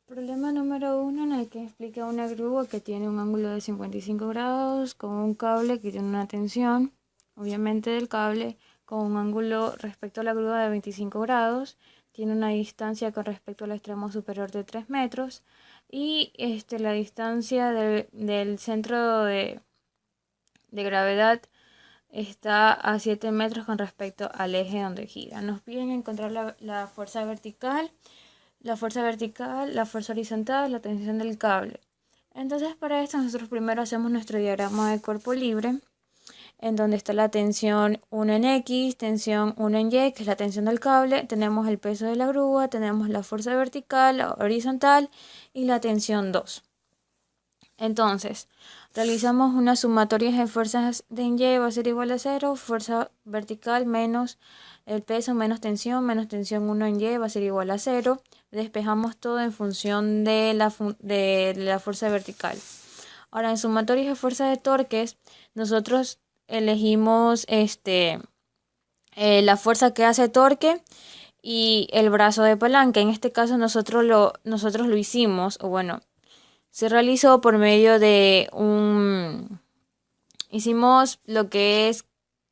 Problema número uno en el que explica una grúa que tiene un ángulo de 55 grados con un cable que tiene una tensión, obviamente del cable, con un ángulo respecto a la grúa de 25 grados, tiene una distancia con respecto al extremo superior de 3 metros y la distancia del centro de gravedad está a 7 metros con respecto al eje donde gira. Nos piden encontrar la fuerza vertical, la fuerza horizontal, la tensión del cable. Entonces para esto nosotros primero hacemos nuestro diagrama de cuerpo libre, en donde está la tensión 1 en X, tensión 1 en Y, que es la tensión del cable, tenemos el peso de la grúa, tenemos la fuerza vertical, la horizontal y la tensión 2. Entonces, realizamos una sumatoria de fuerzas de en Y va a ser igual a 0, fuerza vertical menos el peso menos tensión 1 en Y va a ser igual a 0. Despejamos todo en función de la fuerza vertical. Ahora, en sumatorias de fuerza de torques, nosotros elegimos la fuerza que hace torque y el brazo de palanca. En este caso nosotros lo hicimos, o bueno, se realizó por medio de hicimos lo que es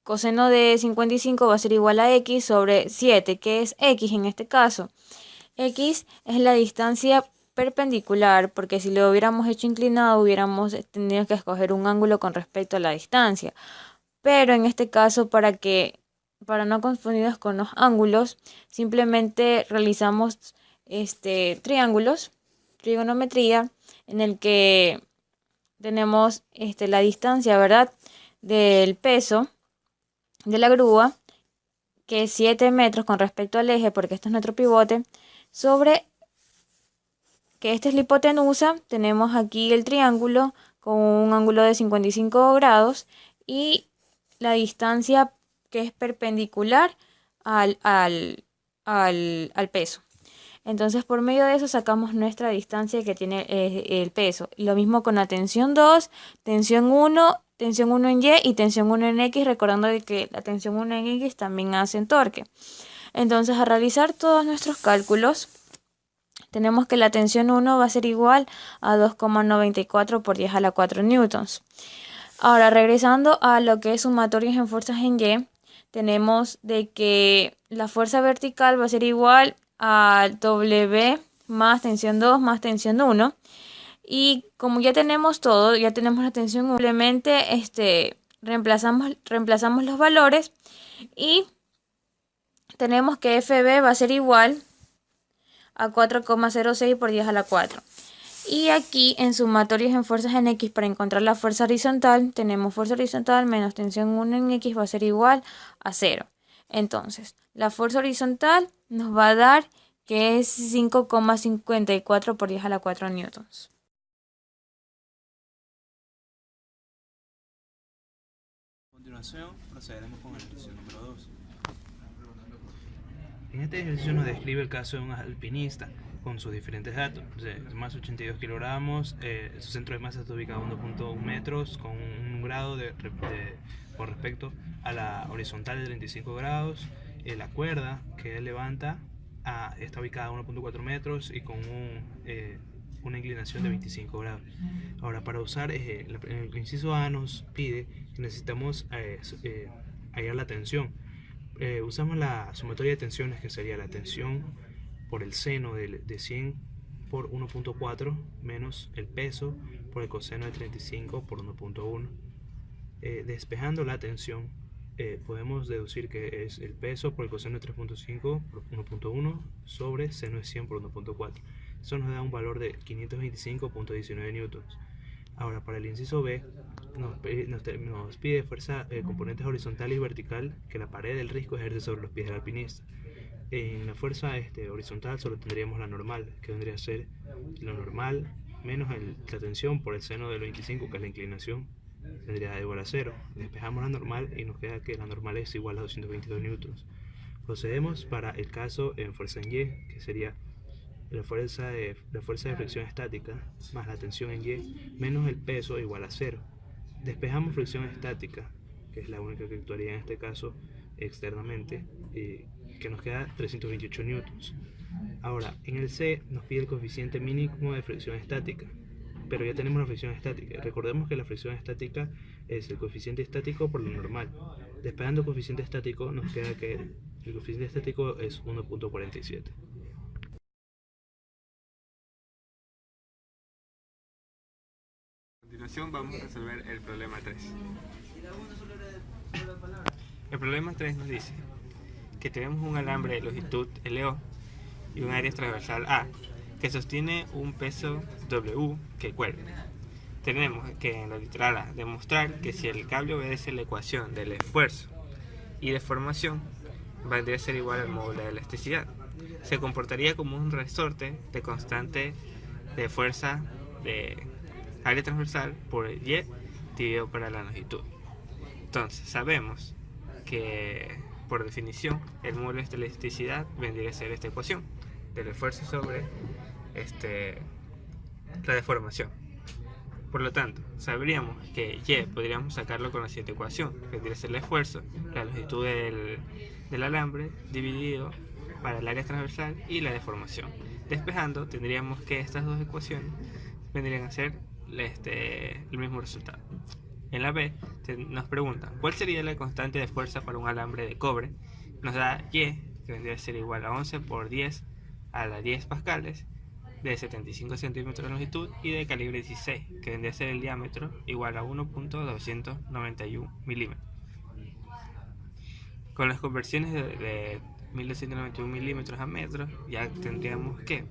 coseno de 55 va a ser igual a x sobre 7, que es x en este caso. X es la distancia perpendicular, porque si lo hubiéramos hecho inclinado hubiéramos tenido que escoger un ángulo con respecto a la distancia. Pero en este caso, para no confundirnos con los ángulos, simplemente realizamos triángulos, trigonometría, en el que tenemos la distancia, ¿verdad?, del peso de la grúa, que es 7 metros con respecto al eje, porque esto es nuestro pivote, sobre que esta es la hipotenusa. Tenemos aquí el triángulo con un ángulo de 55 grados y la distancia que es perpendicular al peso. Entonces, por medio de eso sacamos nuestra distancia que tiene el peso. Lo mismo con la tensión 2, tensión 1 en Y y tensión 1 en X, recordando de que la tensión 1 en X también hace torque. Entonces, a realizar todos nuestros cálculos, tenemos que la tensión 1 va a ser igual a 2,94 por 10 a la 4 newtons. Ahora, regresando a lo que es sumatorias en fuerzas en Y, tenemos de que la fuerza vertical va a ser igual a W más tensión 2 más tensión 1. Y como ya tenemos todo, ya tenemos la tensión 1, simplemente reemplazamos los valores y tenemos que FB va a ser igual a 4,06 por 10 a la 4. Y aquí en sumatorias en fuerzas en X, para encontrar la fuerza horizontal, tenemos fuerza horizontal menos tensión 1 en X va a ser igual a 0. Entonces, la fuerza horizontal nos va a dar que es 5,54 por 10 a la 4 newtons. A continuación, procederemos con el ejercicio número 2. En este ejercicio nos describe el caso de un alpinista con sus diferentes datos. Más 82 kilogramos, su centro de masa está ubicado a 1,1 metros con un grado con respecto a la horizontal de 35 grados. La cuerda que él levanta está ubicada a 1,4 metros y con una inclinación de 25 grados. Ahora, para usar el inciso A nos pide que necesitamos hallar la tensión. Usamos la sumatoria de tensiones, que sería la tensión por el seno de 100 por 1,4 menos el peso por el coseno de 35 por 1,1. Despejando la tensión, podemos deducir que es el peso por el coseno de 3,5 por 1,1 sobre seno de 100 por 1,4. Eso nos da un valor de 525,19 newtons. Ahora, para el inciso B, nos pide fuerza componentes horizontal y vertical que la pared del risco ejerce sobre los pies del alpinista. En la fuerza horizontal solo tendríamos la normal, que vendría a ser lo normal menos la tensión por el seno del 25, que es la inclinación, tendría igual a 0. Despejamos la normal y nos queda que la normal es igual a 222 newtons. Procedemos para el caso en fuerza en Y, que sería la fuerza de fricción estática más la tensión en Y menos el peso igual a 0. Despejamos fricción estática, que es la única que actuaría en este caso externamente, que nos queda 328 newtons. Ahora, en el C nos pide el coeficiente mínimo de fricción estática, pero ya tenemos la fricción estática. Recordemos que la fricción estática es el coeficiente estático por lo normal. Despejando el coeficiente estático, nos queda que el coeficiente estático es 1.47. A continuación vamos a resolver el problema 3. El problema 3 nos dice que tenemos un alambre de longitud LO y un área transversal A que sostiene un peso W que cuelga. Tenemos que en la literal A demostrar que si el cable obedece la ecuación del esfuerzo y deformación, vendría a ser igual al módulo de elasticidad. Se comportaría como un resorte de constante de fuerza de área transversal por Y dividido por la longitud. Entonces sabemos que por definición el módulo de elasticidad vendría a ser esta ecuación del esfuerzo sobre la deformación. Por lo tanto, sabríamos que Y podríamos sacarlo con la siguiente ecuación, que vendría a ser el esfuerzo, la longitud del alambre dividido para el área transversal y la deformación. Despejando, tendríamos que estas dos ecuaciones vendrían a ser el mismo resultado. En la B nos pregunta ¿cuál sería la constante de fuerza para un alambre de cobre? Nos da Y, que vendría a ser igual a 11 por 10 a la 10 pascales, de 75 centímetros de longitud y de calibre 16, que vendría a ser el diámetro igual a 1.291 milímetros. Con las conversiones de 1291 milímetros a metros, ya tendríamos que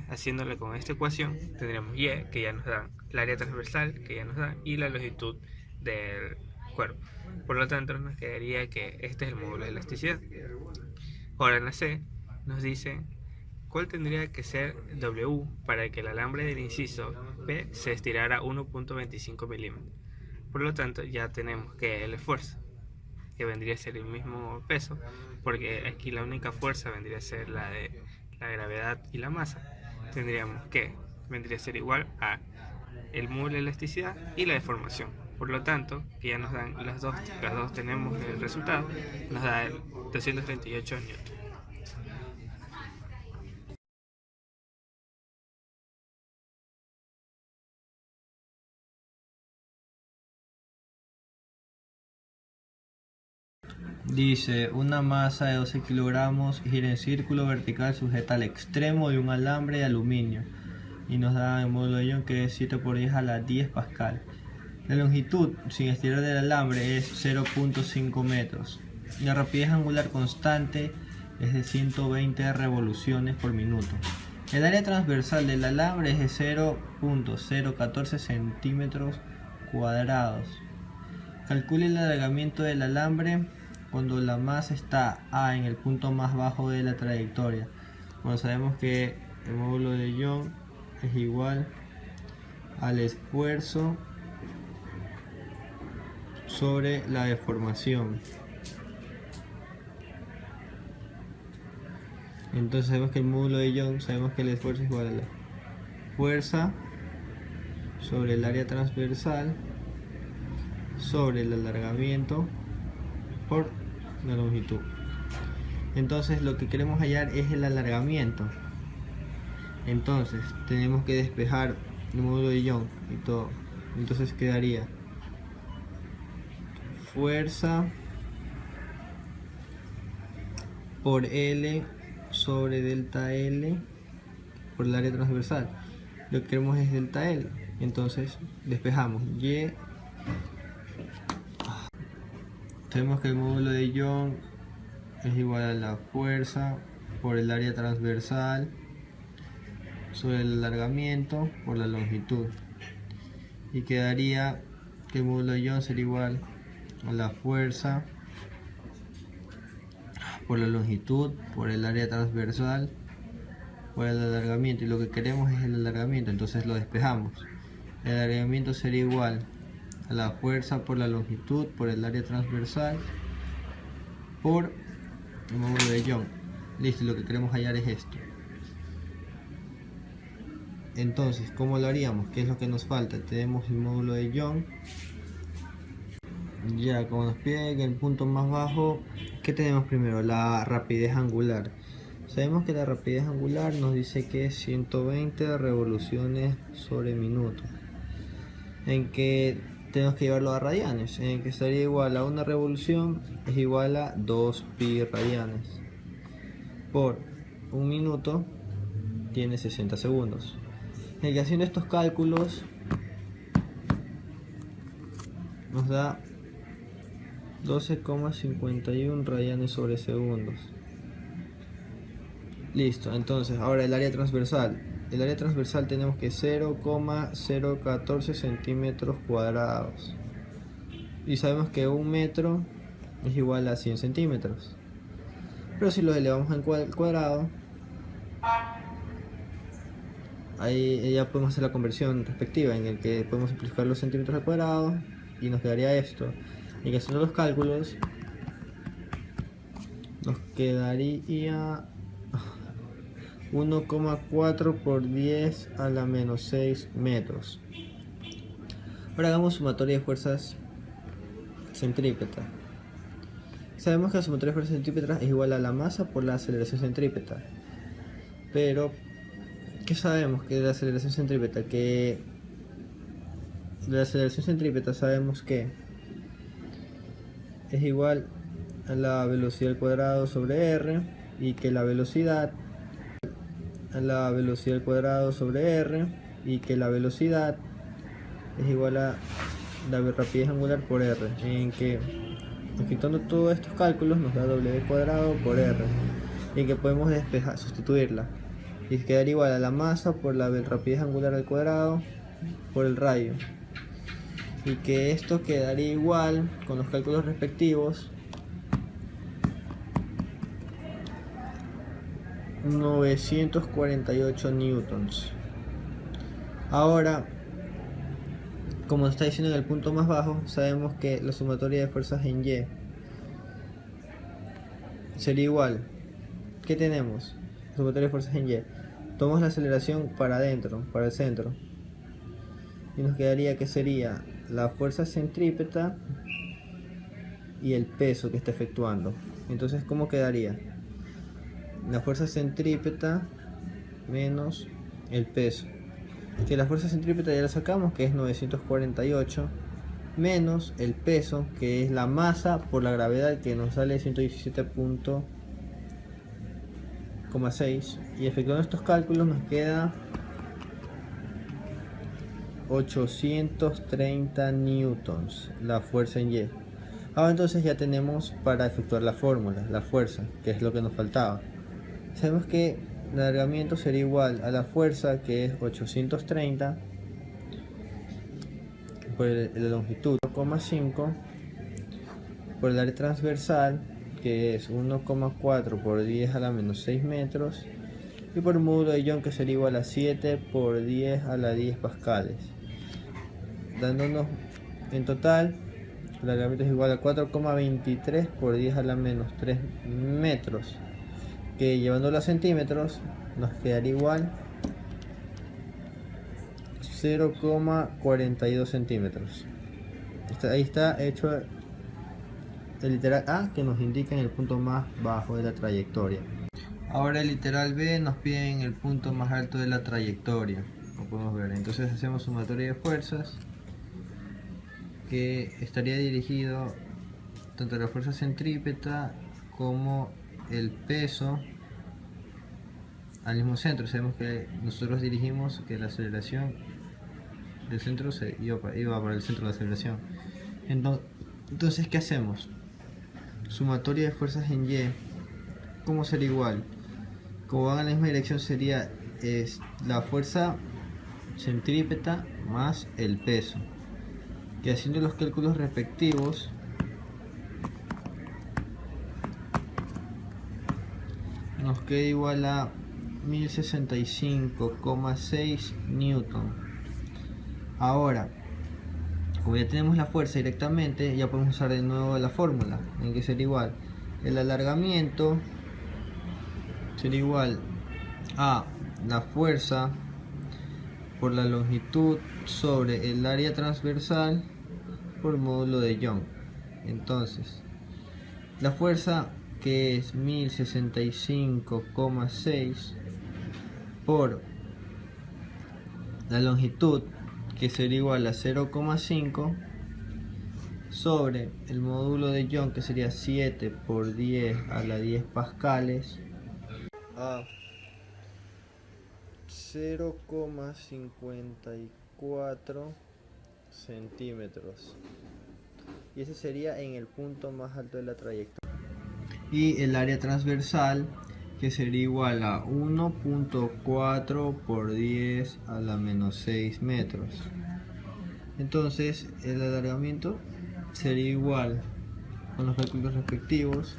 haciéndole con esta ecuación, tendríamos Y, que ya nos da el área transversal, que ya nos da, y la longitud del cuerpo. Por lo tanto, nos quedaría que este es el módulo de elasticidad. Ahora en la C nos dice cuál tendría que ser W para que el alambre del inciso P se estirara 1.25 milímetros. Por lo tanto, ya tenemos que el esfuerzo, que vendría a ser el mismo peso, porque aquí la única fuerza vendría a ser la de la gravedad y la masa, tendríamos que vendría a ser igual a el módulo de elasticidad y la deformación. Por lo tanto, que ya nos dan las dos tenemos el resultado, nos da el 238 newton. Dice, una masa de 12 kilogramos gira en círculo vertical sujeta al extremo de un alambre de aluminio y nos da el módulo de Young, que es 7 por 10 a la 10 pascal. La longitud sin estirar del alambre es 0.5 metros. La rapidez angular constante es de 120 revoluciones por minuto. El área transversal del alambre es de 0.014 centímetros cuadrados. Calcule el alargamiento del alambre cuando la masa está A en el punto más bajo de la trayectoria. Bueno, sabemos que el módulo de Young es igual al esfuerzo sobre la deformación. Entonces sabemos que el módulo de Young, sabemos que el esfuerzo es igual a la fuerza sobre el área transversal sobre el alargamiento por la longitud. Entonces lo que queremos hallar es el alargamiento. Entonces tenemos que despejar el módulo de Young y todo. Entonces quedaría fuerza por L sobre delta L por el área transversal. Lo que queremos es delta L. Entonces despejamos Y. Tenemos que el módulo de Young es igual a la fuerza por el área transversal sobre el alargamiento por la longitud, y quedaría que el módulo de Young sería igual a la fuerza por la longitud por el área transversal por el alargamiento, y lo que queremos es el alargamiento, entonces lo despejamos. El alargamiento sería igual a la fuerza por la longitud por el área transversal por el módulo de Young. Listo, lo que queremos hallar es esto. Entonces, ¿cómo lo haríamos? ¿Qué es lo que nos falta? Tenemos el módulo de Young. Ya, como nos pide que el punto más bajo, ¿qué tenemos primero? La rapidez angular. Sabemos que la rapidez angular nos dice que es 120 revoluciones sobre minuto, en que tenemos que llevarlo a radianes, en que estaría igual a una revolución es igual a 2 pi radianes por un minuto tiene 60 segundos. En que haciendo estos cálculos nos da 12,51 radianes sobre segundos. Listo, entonces ahora el área transversal. El área transversal tenemos que 0,014 centímetros cuadrados. Y sabemos que un metro es igual a 100 centímetros. Pero si lo elevamos al cuadrado, ahí ya podemos hacer la conversión respectiva, en el que podemos simplificar los centímetros al cuadrado y nos quedaría esto. Y que haciendo los cálculos nos quedaría 1,4 por 10 a la menos 6 metros. Ahora hagamos sumatoria de fuerzas centrípeta. Sabemos que la sumatoria de fuerzas centrípetas es igual a la masa por la aceleración centrípeta. Pero, ¿qué sabemos que de la aceleración centrípeta? Que de la aceleración centrípeta sabemos que es igual a la velocidad al cuadrado sobre r, y que la velocidad a la velocidad al cuadrado sobre r, y que la velocidad es igual a la rapidez angular por r, en que efectuando todos estos cálculos nos da w cuadrado por r, y que podemos sustituirla y quedar igual a la masa por la rapidez angular al cuadrado por el radio, y que esto quedaría igual con los cálculos respectivos 948 newtons. Ahora, como está diciendo en el punto más bajo, sabemos que la sumatoria de fuerzas en Y sería igual. ¿Qué tenemos? Sumatoria de fuerzas en Y. Tomamos la aceleración para adentro, para el centro, y nos quedaría que sería la fuerza centrípeta y el peso que está efectuando. Entonces, ¿cómo quedaría? La fuerza centrípeta menos el peso, que la fuerza centrípeta ya la sacamos, que es 948, menos el peso, que es la masa por la gravedad, que nos sale 117,6, y efectuando estos cálculos nos queda 830 newtons la fuerza en Y. Ahora entonces ya tenemos para efectuar la fórmula, la fuerza, que es lo que nos faltaba. Sabemos que el alargamiento sería igual a la fuerza, que es 830 por la longitud 1,5 por el área transversal, que es 1,4 por 10 a la menos 6 metros, y por el módulo de Young, que sería igual a 7 por 10 a la 10 pascales, dándonos en total el alargamiento es igual a 4,23 por 10 a la menos 3 metros, que llevándolo a centímetros nos quedaría igual 0,42 centímetros. Ahí está hecho el literal A, que nos indica en el punto más bajo de la trayectoria. Ahora el literal B nos pide en el punto más alto de la trayectoria, como podemos ver. Entonces hacemos sumatoria de fuerzas, que estaría dirigido tanto a la fuerza centrípeta como el peso al mismo centro. Sabemos que nosotros dirigimos que la aceleración del centro iba para el centro de la aceleración. Entonces, ¿qué hacemos? Sumatoria de fuerzas en Y, ¿cómo sería igual? Como van en la misma dirección, sería la fuerza centrípeta más el peso, que haciendo los cálculos respectivos nos queda igual a 1065,6 newton. Ahora, como ya tenemos la fuerza directamente, ya podemos usar de nuevo la fórmula, en que sería igual el alargamiento sería igual a la fuerza por la longitud sobre el área transversal por módulo de Young. Entonces, la fuerza que es 1065,6 por la longitud, que sería igual a 0,5 sobre el módulo de Young, que sería 7 por 10 a la 10 pascales, a 0,54 centímetros. Y ese sería en el punto más alto de la trayectoria. Y el área transversal, que sería igual a 1.4 por 10 a la menos 6 metros. Entonces el alargamiento sería igual, con los cálculos respectivos,